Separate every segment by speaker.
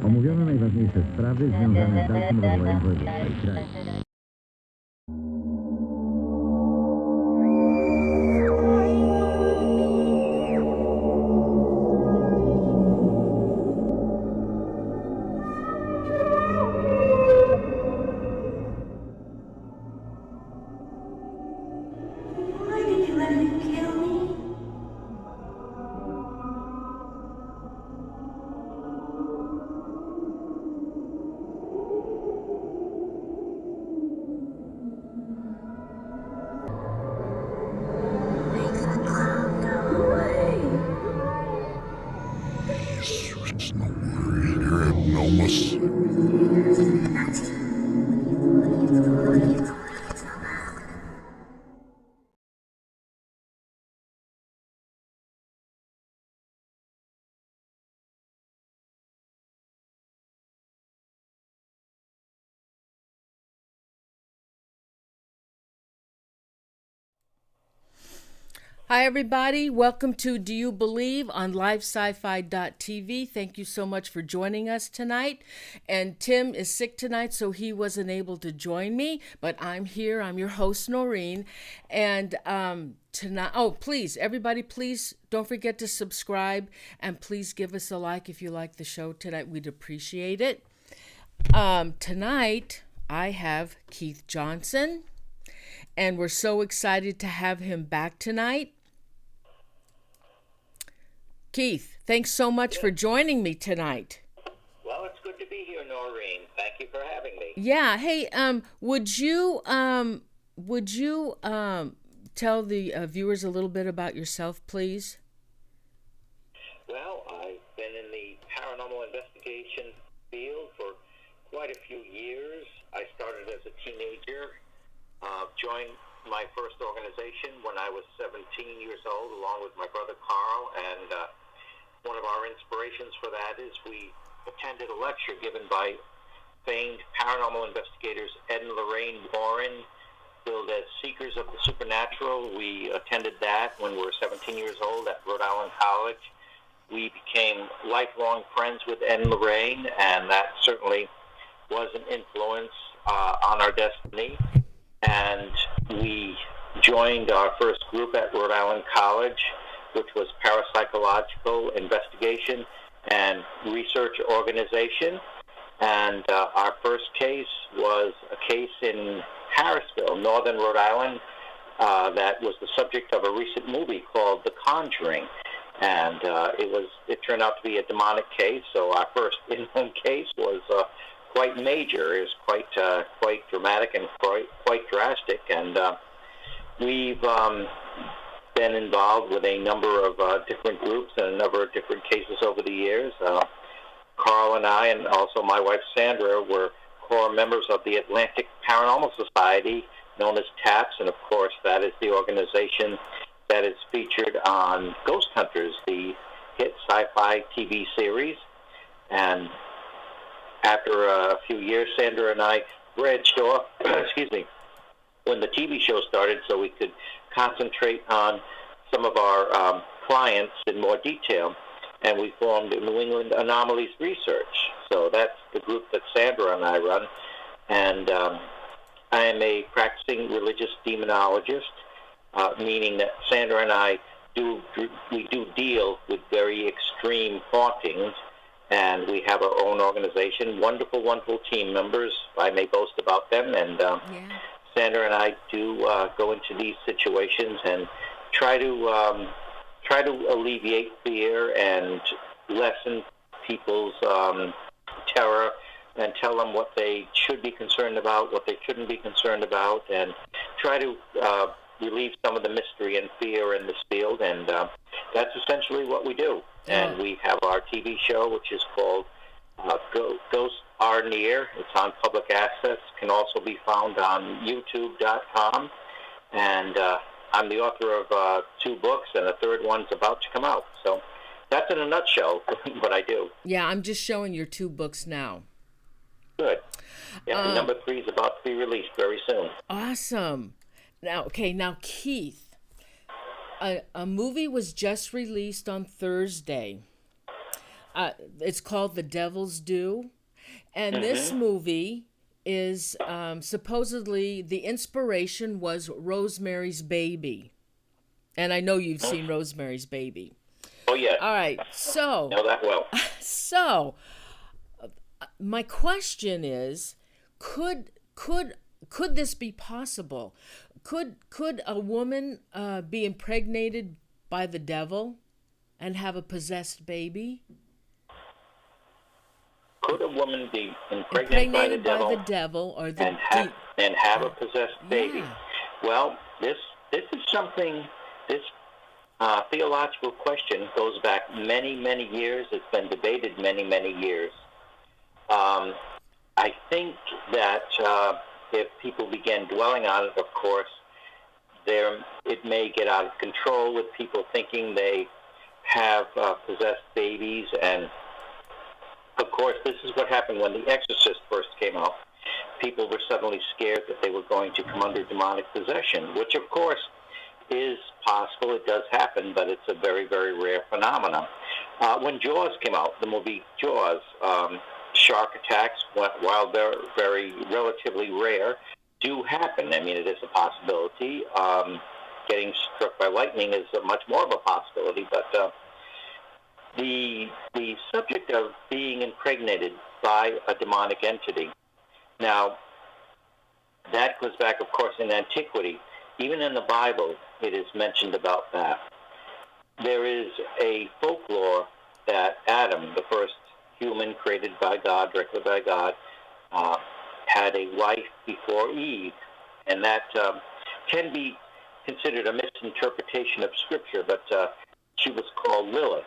Speaker 1: Omówiono najważniejsze sprawy związane z dalszym rozwojem województwa i kraju.
Speaker 2: Hi, everybody. Welcome to Do You Believe on LiveSyfy.tv. Thank you so much for joining us tonight. And Tim is sick tonight, so he wasn't able to join me, but I'm here. I'm your host, Noreen. And tonight, please, everybody, please don't forget to subscribe and please give us a like if you like the show tonight. We'd appreciate it. Tonight, I have Keith Johnson, and we're so excited to have him back tonight. Keith, thanks so much for joining me tonight.
Speaker 3: Well, it's good to be here, Noreen. Thank you for having me.
Speaker 2: Yeah. Hey, would you tell the viewers a little bit about yourself, please?
Speaker 3: Well, I've been in the paranormal investigation field for quite a few years. I started as a teenager, joined my first organization when I was 17 years old, along with my brother Carl, and one of our inspirations for that is we attended a lecture given by famed paranormal investigators Ed and Lorraine Warren, billed as Seekers of the Supernatural. We attended that when we were 17 years old at Rhode Island College. We became lifelong friends with Ed and Lorraine, and that certainly was an influence on our destiny. And we joined our first group at Rhode Island College, which was Parapsychological Investigation and Research Organization. And our first case was a case in Harrisville, northern Rhode Island, that was the subject of a recent movie called The Conjuring. And it turned out to be a demonic case, so our first in-home case was quite major. It was quite dramatic and quite drastic. And we've been involved with a number of different groups and a number of different cases over the years. Carl and I, and also my wife Sandra, were core members of the Atlantic Paranormal Society, known as TAPS, and of course that is the organization that is featured on Ghost Hunters, the hit Syfy TV series. And after a few years, Sandra and I branched off, when the TV show started, so we could concentrate on some of our clients in more detail, and we formed New England Anomalies Research. So that's the group that Sandra and I run, and I am a practicing religious demonologist, meaning that Sandra and I do deal with very extreme hauntings, and we have our own organization, wonderful team members. I may boast about them, and Sandra and I do go into these situations and try to alleviate fear and lessen people's terror, and tell them what they should be concerned about, what they shouldn't be concerned about, and try to relieve some of the mystery and fear in this field. And that's essentially what we do. And we have our TV show, which is called Ghosts Are Near. It's on public access. Can also be found on YouTube.com. And I'm the author of 2 books, and a third one's about to come out. So that's in a nutshell what I do.
Speaker 2: Yeah, I'm just showing your 2 books now.
Speaker 3: Good. Yeah, number 3 is about to be released very soon.
Speaker 2: Awesome. Now Keith, a movie was just released on Thursday. It's called The Devil's Due. And this movie is supposedly the inspiration was Rosemary's Baby. And I know you've seen Rosemary's Baby.
Speaker 3: Oh, yeah.
Speaker 2: All right. So,
Speaker 3: Know that well.
Speaker 2: so my question is, could this be possible? Could a woman be impregnated by the devil and have a possessed baby?
Speaker 3: Could a woman be impregnated by the devil
Speaker 2: or the
Speaker 3: and have a possessed baby?
Speaker 2: Yeah.
Speaker 3: Well, this is something. This theological question goes back many, many years. It's been debated many, many years. I think that if people begin dwelling on it, of course, it may get out of control with people thinking they have possessed babies. And, of course, this is what happened when The Exorcist first came out. People were suddenly scared that they were going to come under demonic possession, which, of course, is possible. It does happen, but it's a very, very rare phenomenon. When Jaws came out, the movie Jaws, shark attacks, while they're very relatively rare, do happen. I mean, it is a possibility. Getting struck by lightning is much more of a possibility, but the subject of being impregnated by a demonic entity, now, that goes back, of course, in antiquity. Even in the Bible, it is mentioned about that. There is a folklore that Adam, the first human created by God, directly by God, had a wife before Eve, and that can be considered a misinterpretation of Scripture, but she was called Lilith,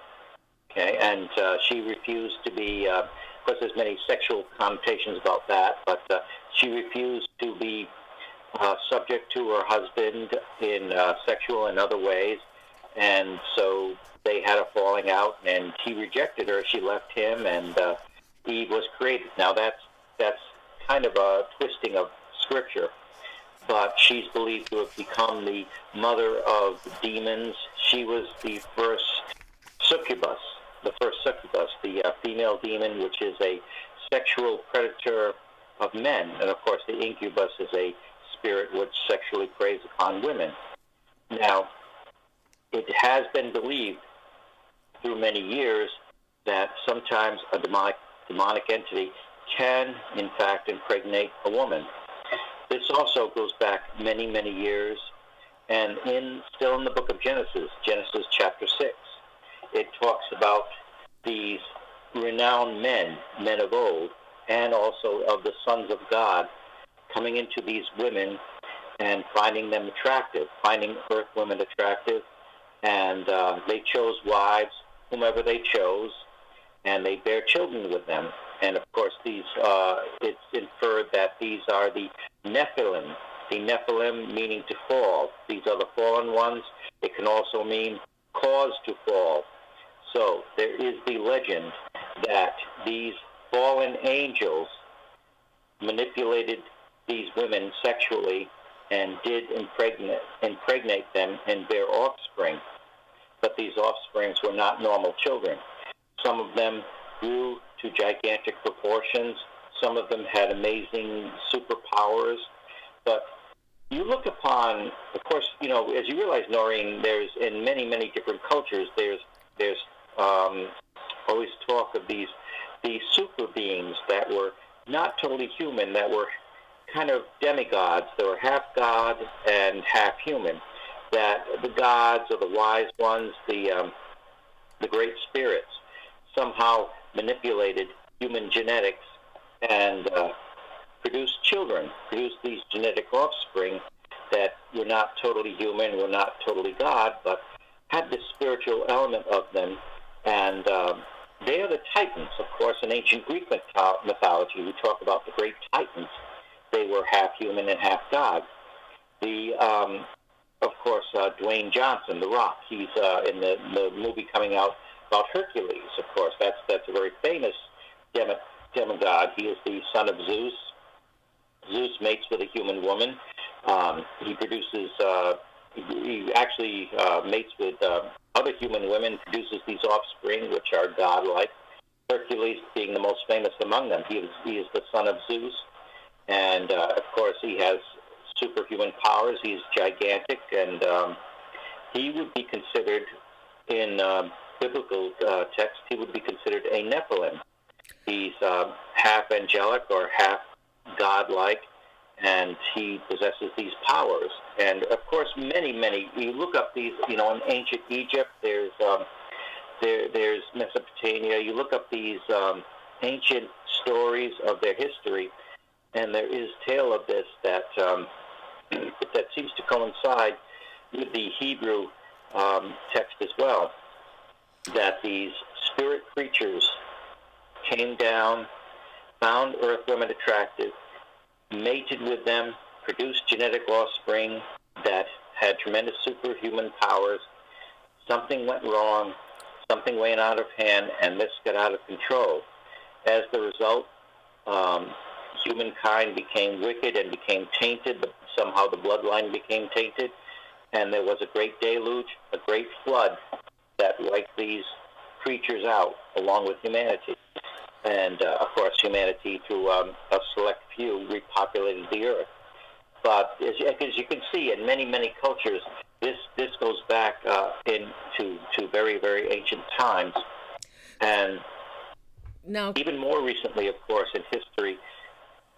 Speaker 3: okay, and she refused to be, of course there's many sexual connotations about that, but she refused to be subject to her husband in sexual and other ways, and so they had a falling out, and he rejected her. She left him, and Eve was created. Now that's kind of a twisting of Scripture, but she's believed to have become the mother of demons. She was the first succubus, the female demon, which is a sexual predator of men, and of course the incubus is a spirit which sexually preys upon women. Now, it has been believed through many years that sometimes a demonic entity can, in fact, impregnate a woman. This also goes back many, many years, and still in the book of Genesis chapter 6, it talks about these renowned men of old, and also of the sons of God, coming into these women and finding them attractive, finding earth women attractive, and they chose wives, whomever they chose, and they bear children with them. And of course, it's inferred that these are the Nephilim. The Nephilim meaning to fall. These are the fallen ones. It can also mean cause to fall. So there is the legend that these fallen angels manipulated these women sexually and did impregnate them and bear offspring. But these offsprings were not normal children. Some of them grew to gigantic proportions. Some of them had amazing superpowers. But you look upon, of course, as you realize, Noreen, there's in many, many different cultures, there's always talk of these super beings that were not totally human, that were kind of demigods. They were half god and half human. That the gods or the wise ones, the great spirits, somehow manipulated human genetics and produced children, produced these genetic offspring that were not totally human, were not totally God, but had this spiritual element of them. And they are the Titans, of course, in ancient Greek mythology. We talk about the great Titans. They were half human and half God. Of course, Dwayne Johnson, The Rock, he's in the movie coming out about Hercules, of course. That's a very famous demigod. He is the son of Zeus. Zeus mates with a human woman. He produces, he actually mates with other human women, produces these offspring which are godlike. Hercules being the most famous among them. He is the son of Zeus, and of course he has superhuman powers. He's gigantic, and he would be considered, in biblical text, he would be considered a Nephilim. He's half angelic or half godlike, and he possesses these powers. And of course, many, you look up these, in ancient Egypt, there's Mesopotamia, you look up these ancient stories of their history, and there is tale of this that that seems to coincide with the Hebrew text as well, that these spirit creatures came down, found earth women attractive, mated with them, produced genetic offspring that had tremendous superhuman powers. Something went wrong, something went out of hand, and this got out of control. As the result, humankind became wicked and became tainted. Somehow the bloodline became tainted, and there was a great deluge, a great flood that wiped these creatures out along with humanity. And, of course, humanity, through a select few, repopulated the earth. But as you can see, in many cultures, this goes back into very, very ancient times. And
Speaker 2: now,
Speaker 3: even more recently, of course, in history,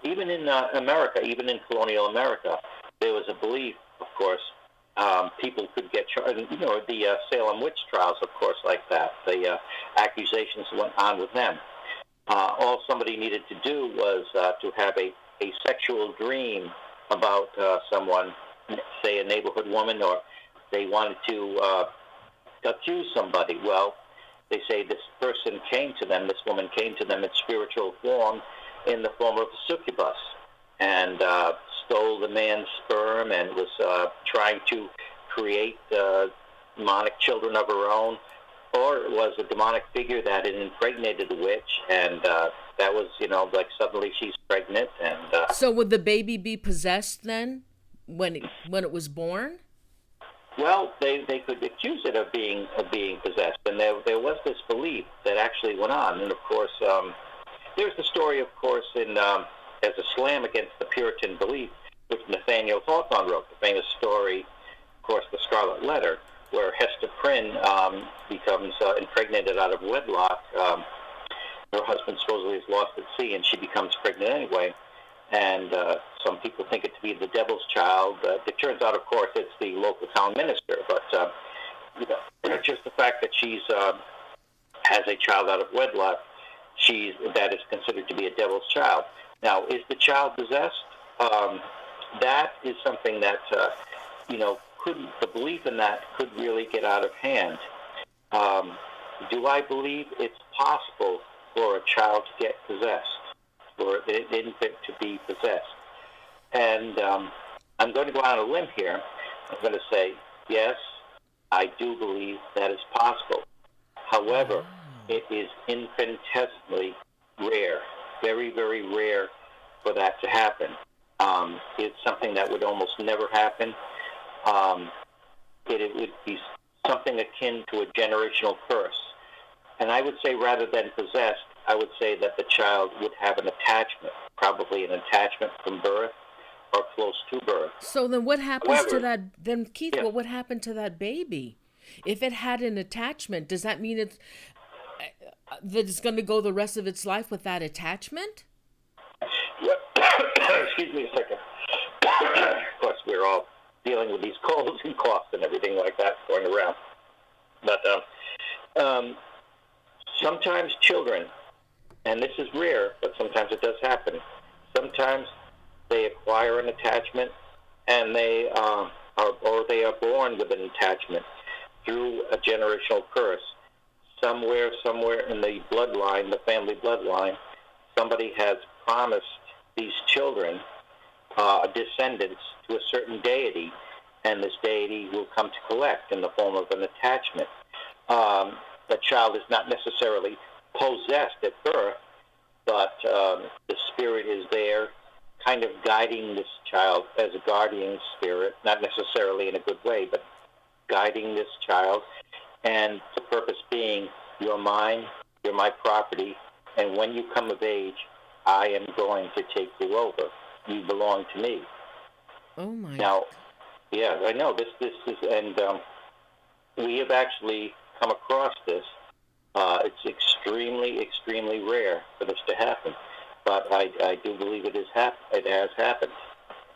Speaker 3: even in America, even in colonial America, there was a belief, of course, people could get charged. The Salem witch trials, of course, like that. The accusations went on with them. All somebody needed to do was to have a sexual dream about someone, say a neighborhood woman, or they wanted to accuse somebody. Well, they say this person came to them, this woman came to them in spiritual form, in the form of a succubus, and stole the man's sperm and was trying to create demonic children of her own. Or it was a demonic figure that had impregnated the witch, and that was, like suddenly she's pregnant. And
Speaker 2: so would the baby be possessed then, when it was born?
Speaker 3: Well, they could accuse it of being possessed, and there was this belief that actually went on. And of course, there's the story, of course, in as a slam against the Puritan belief, which Nathaniel Hawthorne wrote, the famous story, of course, The Scarlet Letter, where Hester Prynne becomes impregnated out of wedlock. Her husband supposedly is lost at sea, and she becomes pregnant anyway. And some people think it to be the devil's child. It turns out, of course, it's the local town minister. But just the fact that she's has a child out of wedlock, that is considered to be a devil's child. Now, is the child possessed? That is something that the belief in that could really get out of hand. Do I believe it's possible for a child to get possessed, for an infant to be possessed? And I'm going to go out on a limb here. I'm going to say, yes, I do believe that is possible. However, it is infinitesimally rare, very, very rare for that to happen. It's something that would almost never happen. It would be something akin to a generational curse. And I would say, rather than possessed, I would say that the child would have an attachment, probably an attachment from birth or close to birth.
Speaker 2: So then what happens to that? Then, Keith, what would happen to that baby? If it had an attachment, does that mean that it's going to go the rest of its life with that attachment?
Speaker 3: Excuse me a second. Of course, we're all dealing with these colds and coughs and everything like that going around. But sometimes children, and this is rare, but sometimes it does happen, sometimes they acquire an attachment, and they are born with an attachment through a generational curse. Somewhere in the bloodline, the family bloodline, somebody has promised these children descendants to a certain deity, and this deity will come to collect in the form of an attachment. The child is not necessarily possessed at birth, but the spirit is there kind of guiding this child as a guardian spirit, not necessarily in a good way, but guiding this child, and the purpose being, you're mine, you're my property, and when you come of age, I am going to take you over. You belong to me.
Speaker 2: Oh my.
Speaker 3: Now, yeah, I know this is, and we have actually come across this. It's extremely, extremely rare for this to happen, but I do believe it has happened.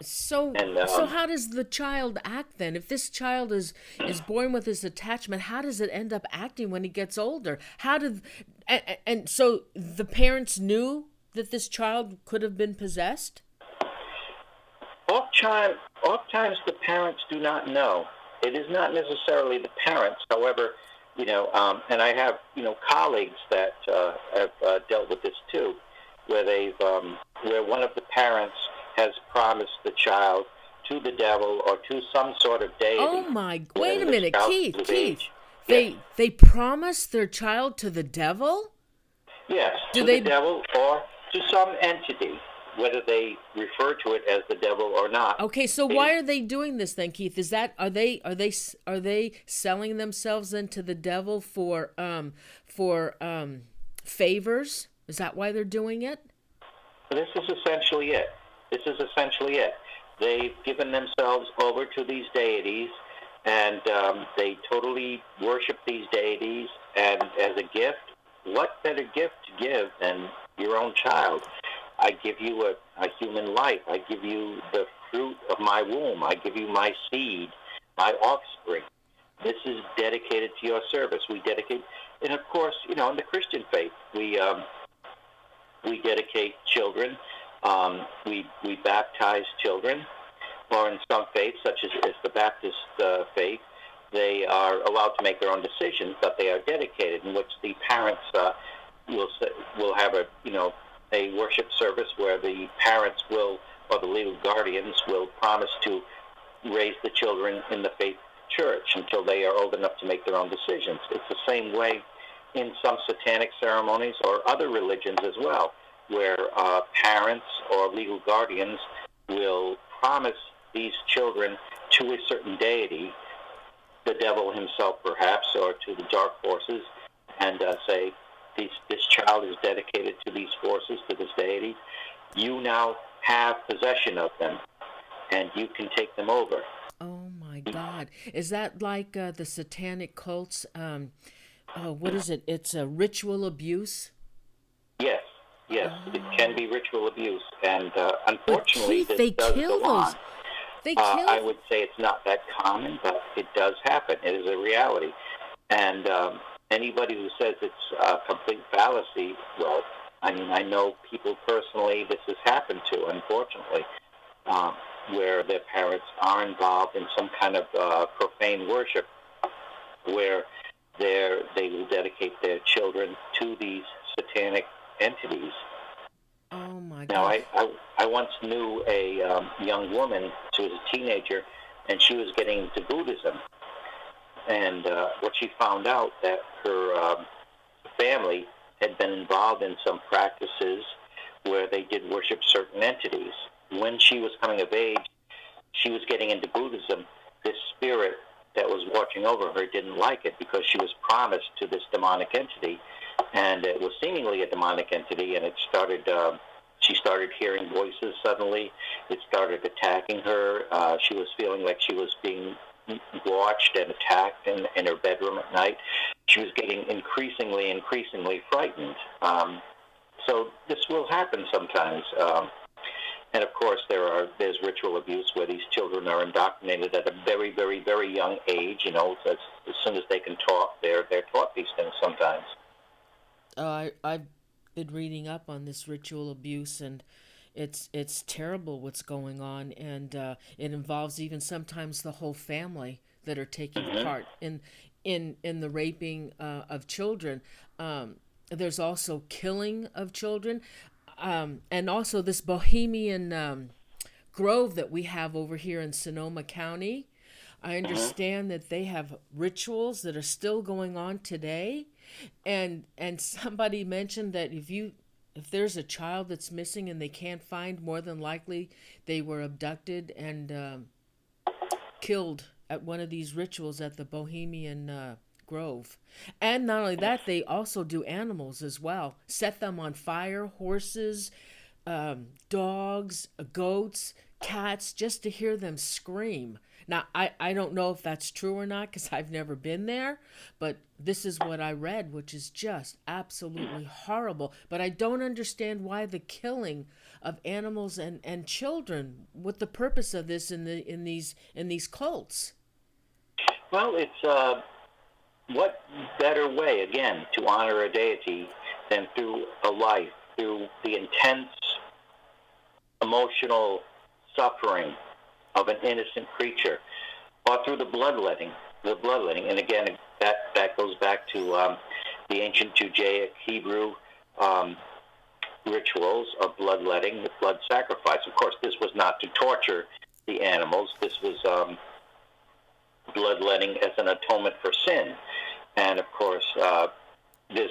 Speaker 2: So, so how does the child act then? If this child is born with this attachment, how does it end up acting when he gets older? And so the parents knew that this child could have been possessed?
Speaker 3: Oftentimes the parents do not know. It is not necessarily the parents. However, and I have, colleagues that have dealt with this too, where where one of the parents has promised the child to the devil or to some sort of deity.
Speaker 2: Oh my! Wait a minute, Keith.
Speaker 3: Yes.
Speaker 2: They promised their child to the devil?
Speaker 3: Yes, the devil or to some entity, whether they refer to it as the devil or not.
Speaker 2: Okay, so why are they doing this then, Keith? Are they selling themselves into the devil for favors? Is that why they're doing it?
Speaker 3: This is essentially it. They've given themselves over to these deities, and they totally worship these deities. And as a gift, what better gift to give than your own child? I give you a human life. I give you the fruit of my womb. I give you my seed, my offspring. This is dedicated to your service. We dedicate, and of course, in the Christian faith, we dedicate children. We baptize children, or in some faiths, such as the Baptist faith, they are allowed to make their own decisions, but they are dedicated, in which the parents will have a worship service where the parents or the legal guardians will promise to raise the children in the faith church until they are old enough to make their own decisions. It's the same way in some satanic ceremonies or other religions as well, where parents or legal guardians will promise these children to a certain deity, the devil himself perhaps, or to the dark forces, and say, this child is dedicated to these forces, to this deity. You now have possession of them, and you can take them over.
Speaker 2: Oh my God. Is that like the satanic cults? What is it? It's a ritual abuse?
Speaker 3: Yes. It can be ritual abuse, and unfortunately,
Speaker 2: Keith,
Speaker 3: this does go on. I would say it's not that common, but it does happen. It is a reality, and anybody who says it's a complete fallacy, well, I know people personally this has happened to, unfortunately, where their parents are involved in some kind of profane worship, where they will dedicate their children to these satanic entities.
Speaker 2: Oh my
Speaker 3: God! Now,
Speaker 2: God.
Speaker 3: I once knew a young woman. She was a teenager, and she was getting into Buddhism. And what she found out that her family had been involved in some practices where they did worship certain entities. When she was coming of age, she was getting into Buddhism. This spirit that was watching over her didn't like it because she was promised to this demonic entity, and it was seemingly a demonic entity, and it started. She started hearing voices suddenly. It started attacking her. She was feeling like she was being watched and attacked in her bedroom at night. She was getting increasingly frightened. So this will happen sometimes. And of course, there's ritual abuse where these children are indoctrinated at a very, very, very young age. As soon as they can talk, they're taught these things sometimes.
Speaker 2: I've been reading up on this ritual abuse, and it's terrible what's going on, and it involves even sometimes the whole family that are taking part in the raping of children. There's also killing of children. And also this Bohemian Grove that we have over here in Sonoma County. I understand that they have rituals that are still going on today. And somebody mentioned that if there's a child that's missing and they can't find, more than likely they were abducted and killed at one of these rituals at the Bohemian Grove. And not only that, they also do animals as well. Set them on fire, horses, dogs, goats, cats, just to hear them scream. Now, I don't know if that's true or not because I've never been there, but this is what I read, which is just absolutely horrible. But I don't understand why the killing of animals and children, what the purpose of this in these cults.
Speaker 3: Well, it's what better way, again, to honor a deity than through a life, through the intense emotional suffering of an innocent creature, or through the bloodletting. And again, that goes back to the ancient Judaic Hebrew rituals of bloodletting, the blood sacrifice. Of course, this was not to torture the animals. This was bloodletting as an atonement for sin. And of course, this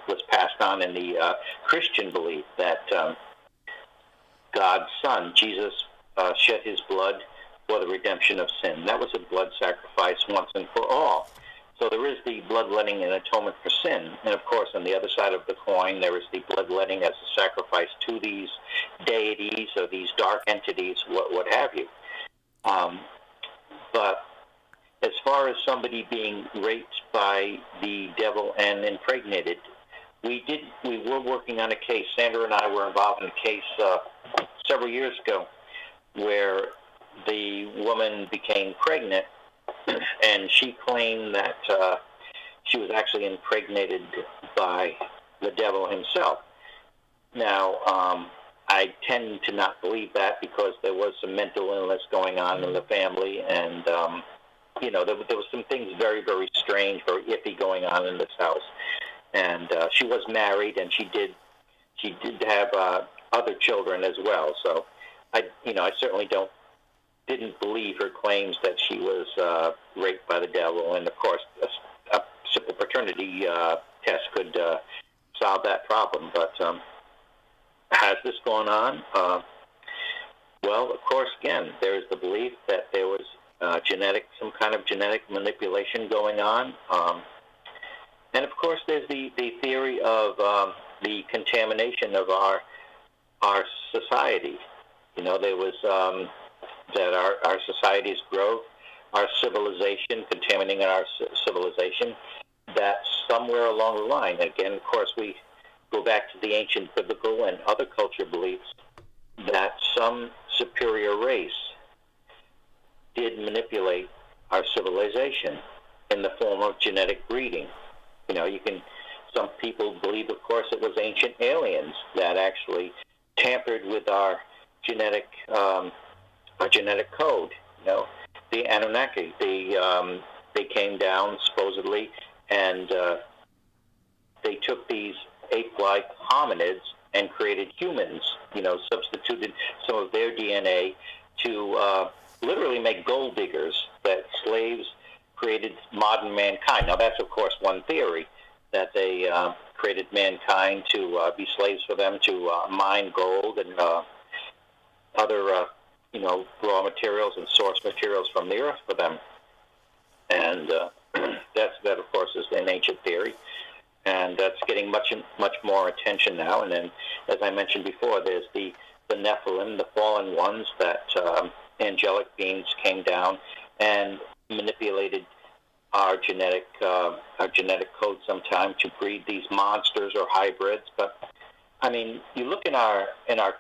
Speaker 3: was passed on in the Christian belief that God's Son, Jesus, shed his blood for the redemption of sin. That was a blood sacrifice once and for all. So there is the bloodletting and atonement for sin. And of course, on the other side of the coin, there is the bloodletting as a sacrifice to these deities or these dark entities, what have you. But as far as somebody being raped by the devil and impregnated, we were working on a case. Sandra and I were involved in a case several years ago where the woman became pregnant, and she claimed that she was actually impregnated by the devil himself. Now, I tend to not believe that because there was some mental illness going on in the family, and there was some things very, very strange, very iffy going on in this house. And she was married, and she did have other children as well. So I certainly didn't believe her claims that she was raped by the devil. And of course, a simple paternity test could solve that problem. But has this gone on? Well, of course, again, there is the belief that there was some kind of genetic manipulation going on. And of course, there's the theory of the contamination of our society. There was that our society's growth, our civilization, contaminating our civilization, that somewhere along the line, again, of course, we go back to the ancient biblical and other culture beliefs, that some superior race did manipulate our civilization in the form of genetic breeding. Some people believe, of course, it was ancient aliens that actually tampered with our genetic code. The Anunnaki, they came down supposedly, and they took these ape-like hominids and created humans. Substituted some of their DNA to literally make gold diggers, that slaves created modern mankind. Now, that's, of course, one theory, that they created mankind to be slaves for them, to mine gold and other, raw materials and source materials from the earth for them. And that, of course, is an ancient theory. And that's getting much more attention now. And then, as I mentioned before, there's the Nephilim, the fallen ones, that angelic beings came down and manipulated our genetic code sometime to breed these monsters or hybrids. But I mean, you look in our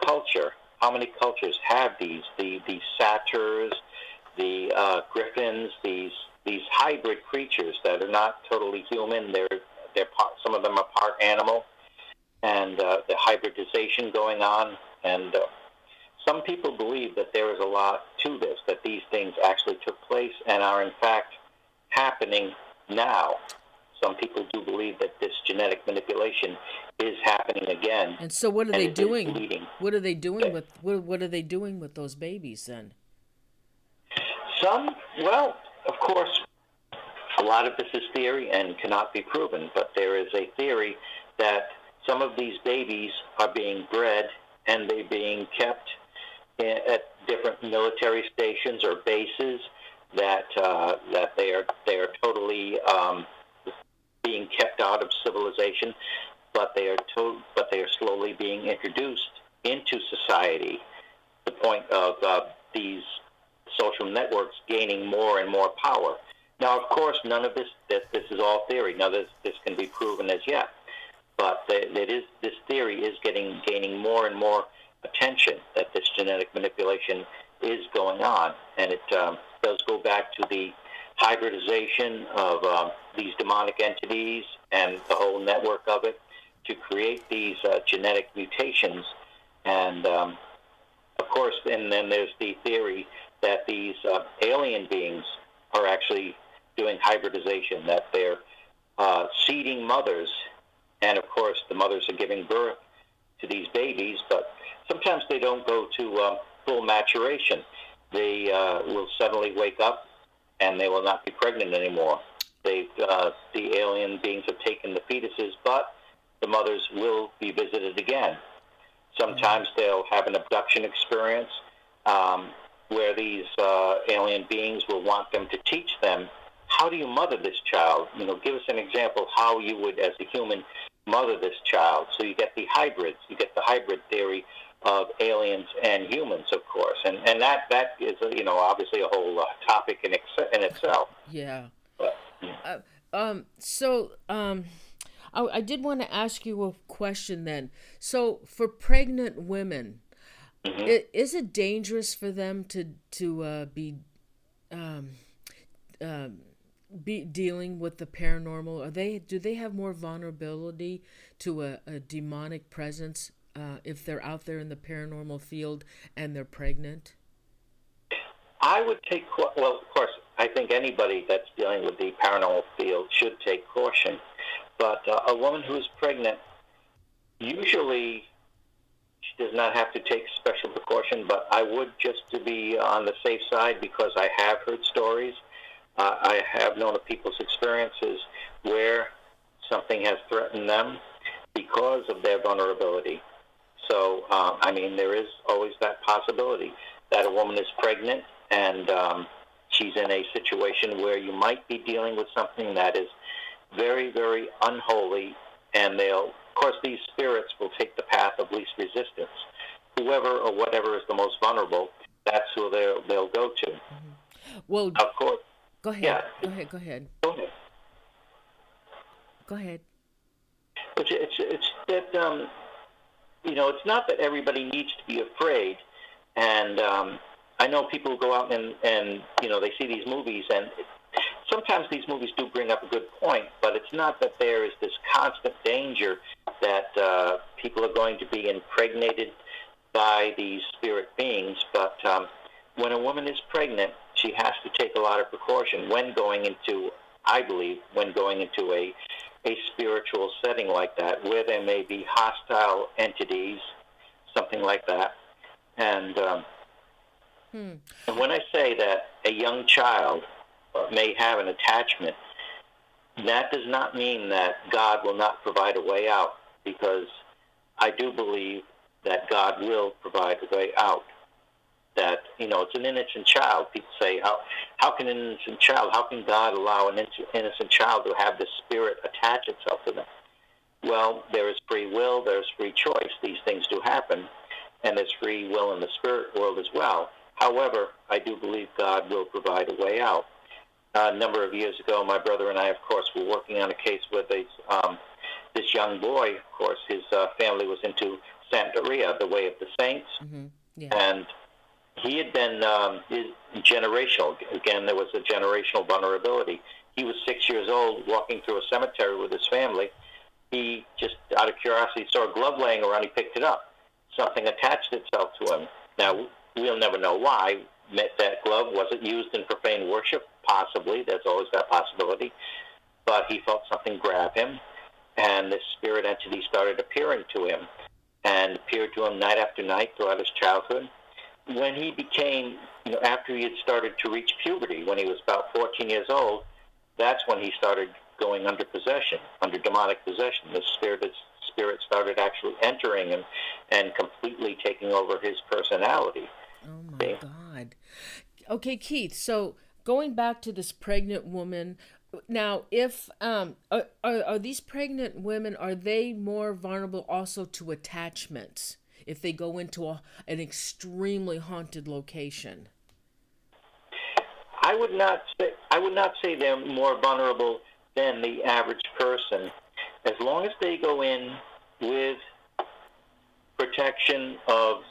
Speaker 3: culture, how many cultures have these satyrs, the griffins, these hybrid creatures that are not totally human. They're some of them are part animal, and the hybridization going on. And some people believe that there is a lot to this, that these things actually took place and are in fact happening now. Some people do believe that this genetic manipulation is happening again.
Speaker 2: And so, what are they doing? What are they doing with what are they doing with those babies then?
Speaker 3: Well, of course, a lot of this is theory and cannot be proven. But there is a theory that some of these babies are being bred and they're being kept at different military stations or bases. That they are totally being kept out of civilization, but they are slowly being introduced into society. The point of these social networks gaining more and more power. Now, of course, none of this is all theory. None of this can be proven as yet. But this theory is gaining more and more attention, that this genetic manipulation is going on. And it does go back to the hybridization of these demonic entities and the whole network of it to create these genetic mutations. And, of course, and then there's the theory that these alien beings are actually doing hybridization, that they're seeding mothers, and, of course, the mothers are giving birth to these babies, but sometimes they don't go to full maturation. They will suddenly wake up and they will not be pregnant anymore. The alien beings have taken the fetuses, but the mothers will be visited again. Sometimes they'll have an abduction experience where these alien beings will want them to teach them, how do you mother this child? Give us an example of how you would, as a human, mother this child. So you get the hybrids. You get the hybrid theory of aliens and humans, of course. And that is, obviously a whole topic in itself.
Speaker 2: Yeah.
Speaker 3: But,
Speaker 2: I did want to ask you a question then. So for pregnant women, is it dangerous for them to be dealing with the paranormal? Do they have more vulnerability to a demonic presence if they're out there in the paranormal field and they're pregnant?
Speaker 3: I would well, of course, I think anybody that's dealing with the paranormal field should take caution. But a woman who is pregnant, usually she does not have to take special precaution, but I would, just to be on the safe side, because I have heard stories, I have known of people's experiences where something has threatened them because of their vulnerability. So, there is always that possibility that a woman is pregnant and she's in a situation where you might be dealing with something that is very, very unholy, and of course, these spirits will take the path of least resistance. Whoever or whatever is the most vulnerable, that's who they'll go to.
Speaker 2: Mm-hmm. Well,
Speaker 3: of course.
Speaker 2: Go ahead.
Speaker 3: Yeah.
Speaker 2: Go ahead.
Speaker 3: It's that it's not that everybody needs to be afraid, and I know people who go out and they see these movies, and sometimes these movies do bring up a good point, but it's not that there is this constant danger that people are going to be impregnated by these spirit beings. But when a woman is pregnant, she has to take a lot of precaution when going into a spiritual setting like that, where there may be hostile entities, something like that. And when I say that a young child may have an attachment, that does not mean that God will not provide a way out, because I do believe that God will provide a way out. That, it's an innocent child. People say, how can an innocent child, how can God allow an innocent child to have this spirit attach itself to them? Well, there is free will, there's free choice. These things do happen, and there's free will in the spirit world as well. However, I do believe God will provide a way out. A number of years ago, my brother and I, of course, were working on a case with this young boy. Of course, his family was into Santeria, the way of the saints.
Speaker 2: Mm-hmm. Yeah.
Speaker 3: And he had been generational. Again, there was a generational vulnerability. He was 6 years old, walking through a cemetery with his family. He just, out of curiosity, saw a glove laying around. He picked it up. Something attached itself to him. Now, we'll never know why. That glove, was it used in profane worship? Possibly. There's always that possibility. But he felt something grab him, and this spirit entity started appearing to him, and appeared to him night after night throughout his childhood. When he became, after he had started to reach puberty, when he was about 14 years old, that's when he started going under possession, under demonic possession. The spirit started actually entering him and completely taking over his personality.
Speaker 2: Oh my God. Okay, Keith, so going back to this pregnant woman, Now, if are these pregnant women, are they more vulnerable also to attachments if they go into an extremely haunted location?
Speaker 3: I would not say they're more vulnerable than the average person, as long as they go in with protection of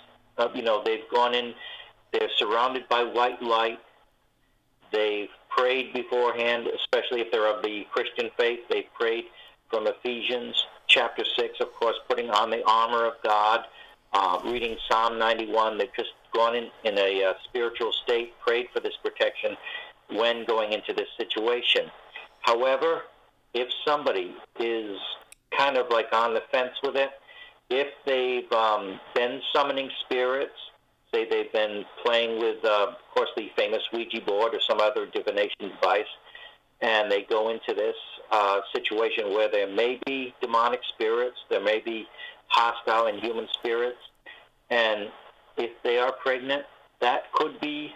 Speaker 3: they've gone in, they're surrounded by white light, they've prayed beforehand, especially if they're of the Christian faith. They've prayed from Ephesians chapter 6, of course, putting on the armor of God, reading Psalm 91. They've just gone in a spiritual state, prayed for this protection when going into this situation. However, if somebody is kind of like on the fence with it, if they've been summoning spirits, say they've been playing with, of course, the famous Ouija board or some other divination device, and they go into this situation where there may be demonic spirits, there may be hostile inhuman spirits, and if they are pregnant, that could be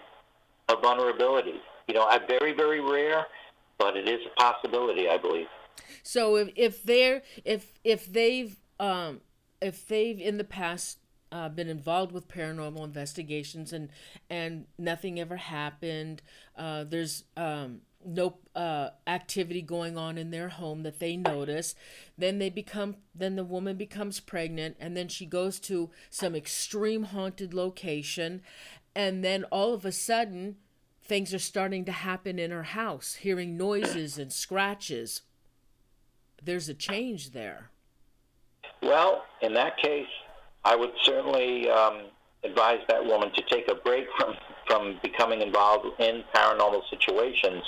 Speaker 3: a vulnerability. Very, very rare, but it is a possibility, I believe.
Speaker 2: So if they've in the past been involved with paranormal investigations and nothing ever happened, there's no activity going on in their home that they notice, then the woman becomes pregnant, and then she goes to some extreme haunted location, and then all of a sudden things are starting to happen in her house, hearing noises and scratches. There's a change there.
Speaker 3: Well, in that case, I would certainly advise that woman to take a break from becoming involved in paranormal situations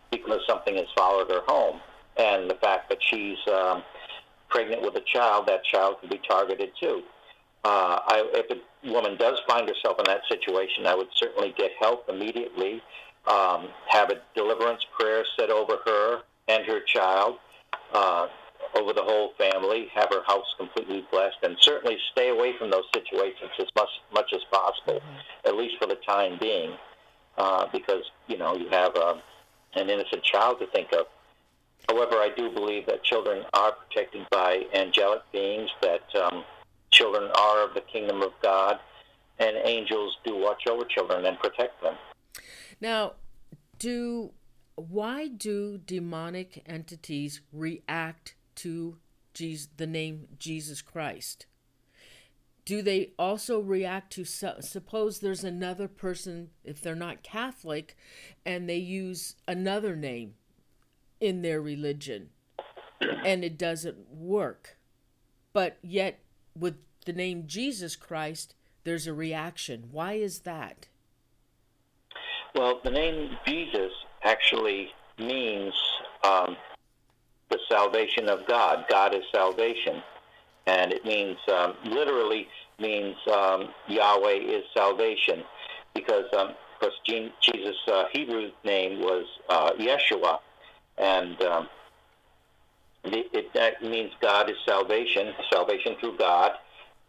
Speaker 3: because something has followed her home. And the fact that she's pregnant with a child, that child could be targeted too. If a woman does find herself in that situation, I would certainly get help immediately, have a deliverance prayer said over her and her child, over the whole family, have her house completely blessed, and certainly stay away from those situations as much as possible, at least for the time being, because, you have an innocent child to think of. However, I do believe that children are protected by angelic beings, that children are of the kingdom of God, and angels do watch over children and protect them.
Speaker 2: Now, why do demonic entities react to the name Jesus Christ? Do they also react to, suppose there's another person, if they're not Catholic, and they use another name in their religion, and it doesn't work, but yet with the name Jesus Christ, there's a reaction. Why is that?
Speaker 3: Well, the name Jesus actually means the salvation of God. God is salvation. And it means, literally means Yahweh is salvation. Because, of course, Jesus' Hebrew name was Yeshua. And that means God is salvation, salvation through God.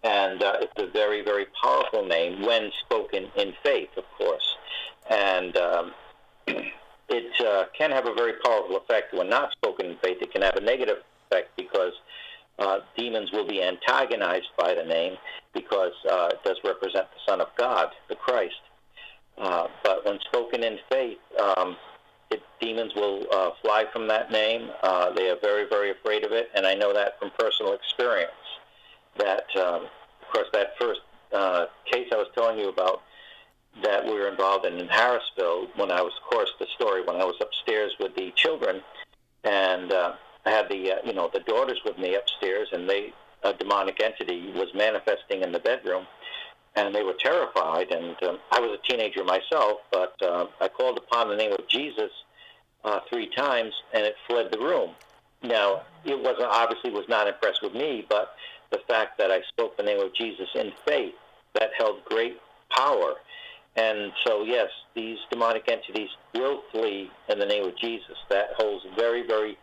Speaker 3: And it's a very, very powerful name when spoken in faith, of course. And it can have a very powerful effect when not spoken in faith. It can have a negative effect because demons will be antagonized by the name because it does represent the Son of God, the Christ. But when spoken in faith, demons will fly from that name. They are very, very afraid of it, and I know that from personal experience. That, of course, that first case I was telling you about that we were involved in Harrisville, when I was, of course, the story when I was upstairs with the children, and I had the daughters with me upstairs, and a demonic entity was manifesting in the bedroom, and they were terrified, and I was a teenager myself, but I called upon the name of Jesus 3 times, and it fled the room. Now, it obviously was not impressed with me, but the fact that I spoke the name of Jesus in faith, that held great power. And so, yes, these demonic entities will flee in the name of Jesus. That holds very, very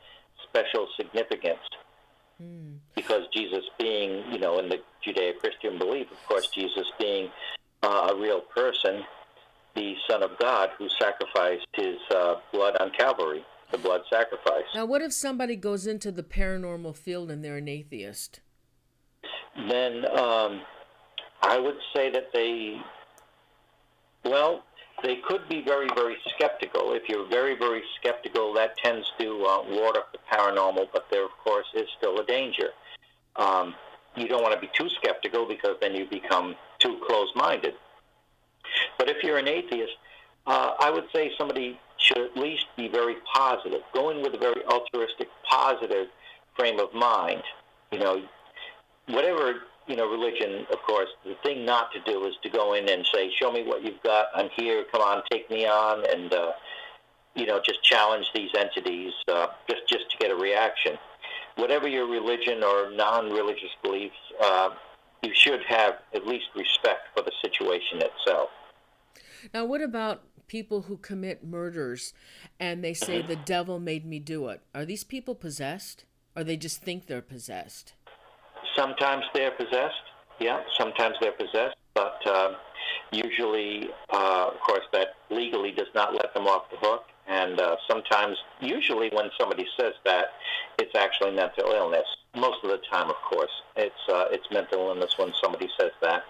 Speaker 3: special significance. Because Jesus being, in the Judeo-Christian belief, of course, Jesus being a real person, the Son of God who sacrificed his blood on Calvary. the blood sacrifice.
Speaker 2: Now, what if somebody goes into the paranormal field and they're an atheist?
Speaker 3: Then I would say that they could be very, very skeptical. If you're very, very skeptical, that tends to ward off the paranormal, but there, of course, is still a danger. You don't want to be too skeptical because then you become too close-minded. But if you're an atheist, I would say somebody should at least be very positive, go in with a very altruistic, positive frame of mind. Whatever, religion, of course, the thing not to do is to go in and say, show me what you've got, I'm here, come on, take me on, and, just challenge these entities just to get a reaction. Whatever your religion or non-religious beliefs, you should have at least respect for the situation itself.
Speaker 2: Now, what about people who commit murders and they say the devil made me do it? Are these people possessed, or they just think they're possessed?
Speaker 3: Sometimes they're possessed, yeah, sometimes they're possessed, but usually, of course, that legally does not let them off the hook, and usually when somebody says that, it's actually mental illness. Most of the time, of course, it's mental illness when somebody says that.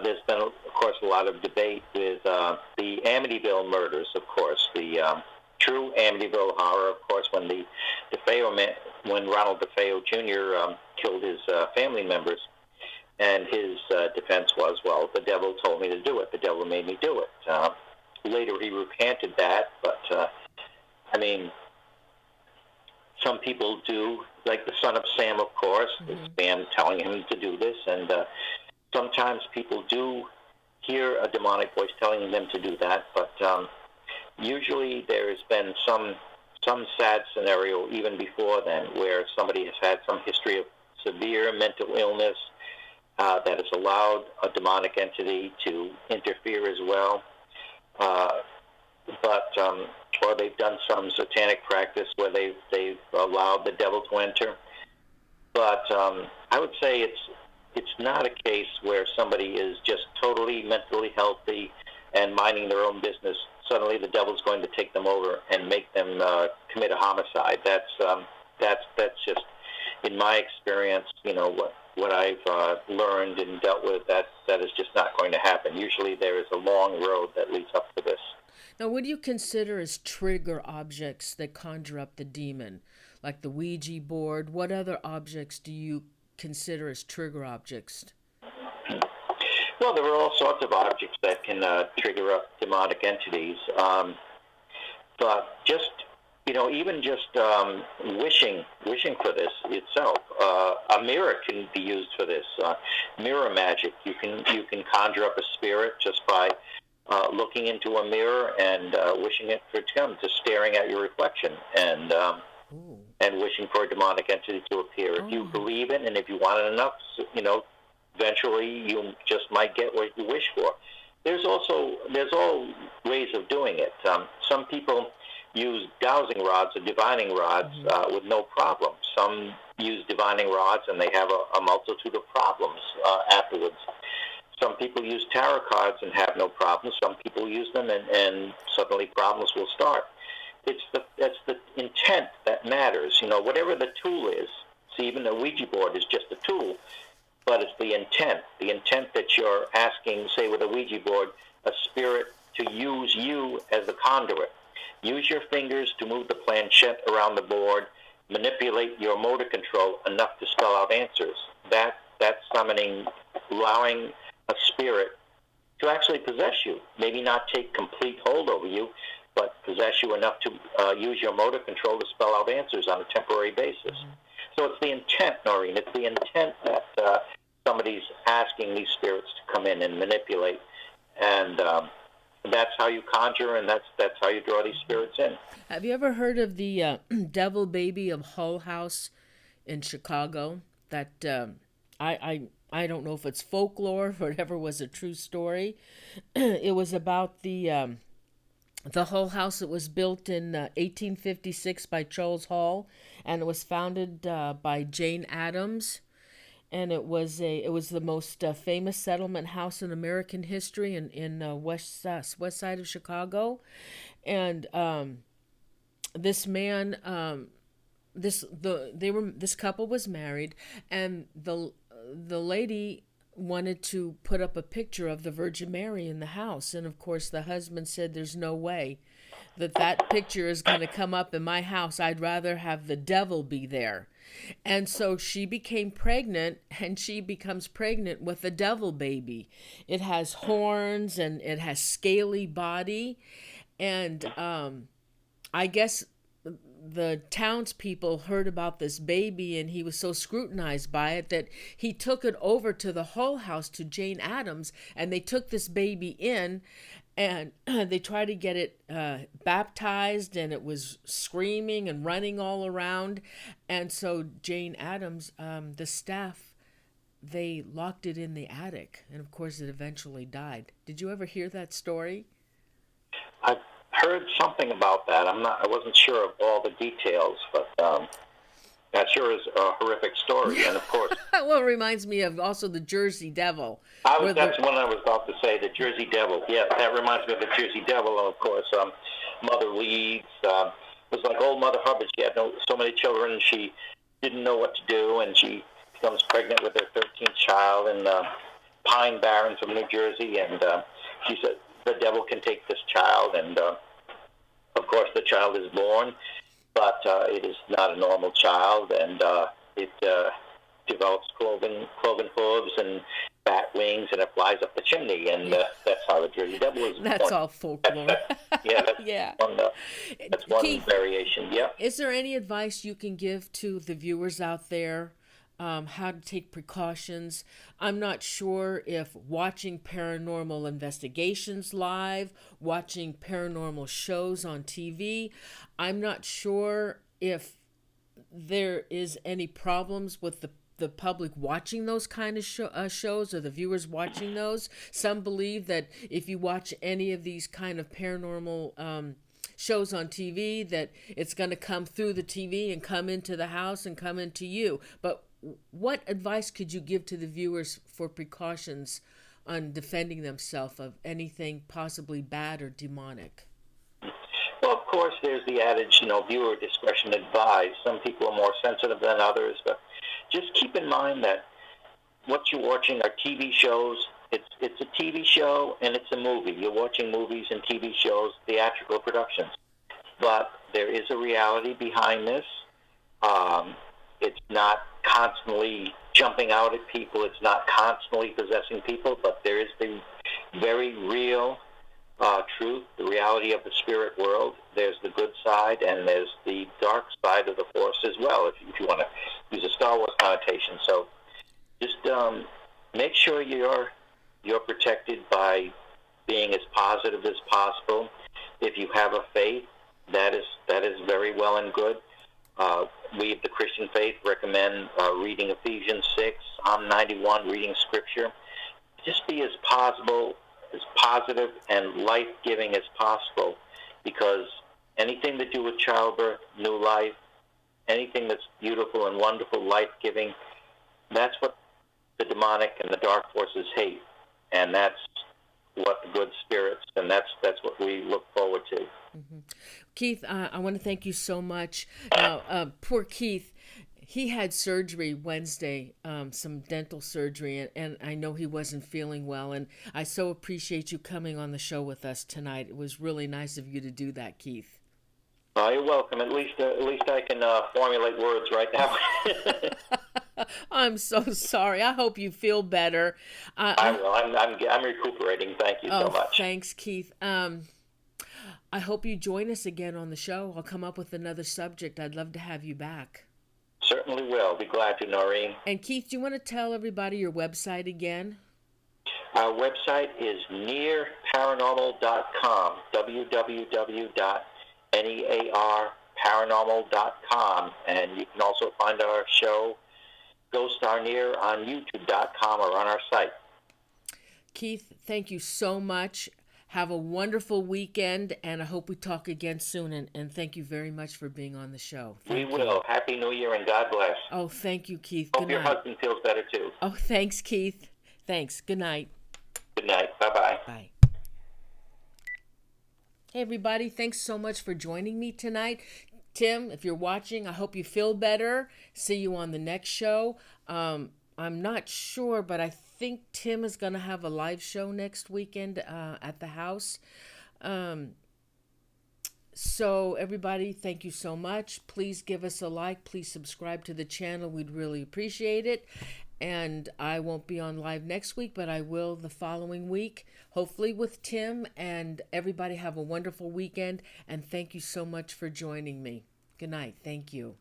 Speaker 3: There's been, of course, a lot of debate with the Amityville Murders, of course, the true Amityville horror, of course, when when Ronald DeFeo Jr. Killed his family members, and his defense was, well, the devil told me to do it. The devil made me do it. Later, he recanted that, but some people do, like the son of Sam, of course, Sam telling him to do this, and sometimes people do hear a demonic voice telling them to do that, but usually there has been some sad scenario even before then where somebody has had some history of severe mental illness that has allowed a demonic entity to interfere as well. Or they've done some satanic practice where they've allowed the devil to enter. But I would say it's not a case where somebody is just totally mentally healthy and minding their own business. Suddenly the devil's going to take them over and make them commit a homicide. That's just, in my experience, what I've learned and dealt with, that is just not going to happen. Usually there is a long road that leads up to this.
Speaker 2: Now, what do you consider as trigger objects that conjure up the demon? Like the Ouija board? What other objects do you consider as trigger objects?
Speaker 3: Well, there are all sorts of objects that can trigger up demonic entities. But just, even just wishing for this itself. A mirror can be used for this. Mirror magic. You can conjure up a spirit just by looking into a mirror and wishing it for it to come, just staring at your reflection and wishing for a demonic entity to appear. If you believe it and if you want it enough, eventually you just might get what you wish for. There's all ways of doing it. Some people use dowsing rods or divining rods with no problem. Some use divining rods and they have a multitude of problems afterwards. Some people use tarot cards and have no problems. Some people use them and suddenly problems will start. That's the intent that matters. Whatever the tool is. See, even the Ouija board is just a tool, but it's the intent that you're asking, say with a Ouija board, a spirit to use you as a conduit. Use your fingers to move the planchette around the board, manipulate your motor control enough to spell out answers. That's summoning, allowing a spirit to actually possess you. Maybe not take complete hold over you, but possess you enough to use your motor control to spell out answers on a temporary basis. So it's the intent, Noreen. It's the intent that somebody's asking these spirits to come in and manipulate. And that's how you conjure, and that's how you draw these spirits in.
Speaker 2: Have you ever heard of the Devil Baby of Hull House in Chicago? That I don't know if it's folklore or whatever was a true story. It was about the Hull House that was built in 1856 by Charles Hall, and it was founded by Jane Addams. And it was the most famous settlement house in American history in west side of Chicago, and this man, this couple was married, and the lady wanted to put up a picture of the Virgin Mary in the house, and of course the husband said, "There's no way that picture is going to come up in my house. I'd rather have the devil be there." And so she became pregnant, and she becomes pregnant with a devil baby. It has horns and it has scaly body, and I guess the townspeople heard about this baby, and he was so scrutinized by it that he took it over to the Hull House to Jane Addams, and they took this baby in, and they tried to get it baptized, and it was screaming and running all around. And so Jane Addams, the staff, they locked it in the attic, and of course it eventually died. Did you ever hear that story?
Speaker 3: I've heard something about that. I wasn't sure of all the details, but that sure is a horrific story. And of course,
Speaker 2: well, it reminds me of also the Jersey Devil.
Speaker 3: That's one I was about to say, the Jersey Devil. Yeah, that reminds me of the Jersey Devil. And of course, Mother Leeds was like old Mother Hubbard. She had so many children, and she didn't know what to do, and she becomes pregnant with her 13th child in Pine Barrens of New Jersey, and she said, "The devil can take this child," and of course the child is born, but it is not a normal child, and it develops cloven hooves and bat wings, and it flies up the chimney, and that's how the Jersey Devil is born.
Speaker 2: That's all folklore.
Speaker 3: Yeah, that's
Speaker 2: yeah.
Speaker 3: That's one
Speaker 2: Keith,
Speaker 3: variation. Yeah.
Speaker 2: Is there any advice you can give to the viewers out there? How to take precautions? I'm not sure if watching paranormal investigations live, watching paranormal shows on TV, I'm not sure if there is any problems with the public watching those kind of shows, or the viewers watching those. Some believe that if you watch any of these kind of paranormal shows on TV, that it's going to come through the TV and come into the house and come into you. But what advice could you give to the viewers for precautions on defending themselves of anything possibly bad or demonic?
Speaker 3: Well, of course, there's the adage, viewer discretion advised. Some people are more sensitive than others, but just keep in mind that what you're watching are TV shows. It's a TV show and it's a movie. You're watching movies and TV shows, theatrical productions. But there is a reality behind this. It's not constantly jumping out at people. It's not constantly possessing people, but there is the very real truth, the reality of the spirit world. There's the good side, and there's the dark side of the force as well, if you want to use a Star Wars connotation. So just make sure you're protected by being as positive as possible. If you have a faith, that is very well and good. We of the Christian faith recommend reading Ephesians 6, Psalm 91, reading Scripture. Just be as positive and life-giving as possible, because anything to do with childbirth, new life, anything that's beautiful and wonderful, life-giving, that's what the demonic and the dark forces hate, and that's what the good spirits, and that's what we look forward to.
Speaker 2: Mm-hmm. Keith, I want to thank you so much. Now, poor Keith, he had surgery Wednesday, some dental surgery, and I know he wasn't feeling well, and I so appreciate you coming on the show with us tonight. It was really nice of you to do that, Keith.
Speaker 3: You're welcome. At least I can formulate words right now.
Speaker 2: I'm so sorry. I hope you feel better.
Speaker 3: I will. I'm recuperating. Thank you so much.
Speaker 2: Thanks, Keith. I hope you join us again on the show. I'll come up with another subject. I'd love to have you back.
Speaker 3: Certainly will. Be glad to, Noreen.
Speaker 2: And Keith, do you want to tell everybody your website again?
Speaker 3: Our website is nearparanormal.com, www.nearparanormal.com, and you can also find our show, Ghost Are Near, on youtube.com or on our site.
Speaker 2: Keith, thank you so much. Have a wonderful weekend, and I hope we talk again soon. And thank you very much for being on the show.
Speaker 3: We will. Happy New Year, and God bless.
Speaker 2: Oh, thank you, Keith.
Speaker 3: Hope your husband feels better, too.
Speaker 2: Oh, thanks, Keith. Thanks. Good night.
Speaker 3: Good night. Bye-bye.
Speaker 2: Bye. Hey, everybody. Thanks so much for joining me tonight. Tim, if you're watching, I hope you feel better. See you on the next show. I'm not sure, but I think Tim is going to have a live show next weekend at the house. So, everybody, thank you so much. Please give us a like. Please subscribe to the channel. We'd really appreciate it. And I won't be on live next week, but I will the following week, hopefully with Tim. And everybody have a wonderful weekend. And thank you so much for joining me. Good night. Thank you.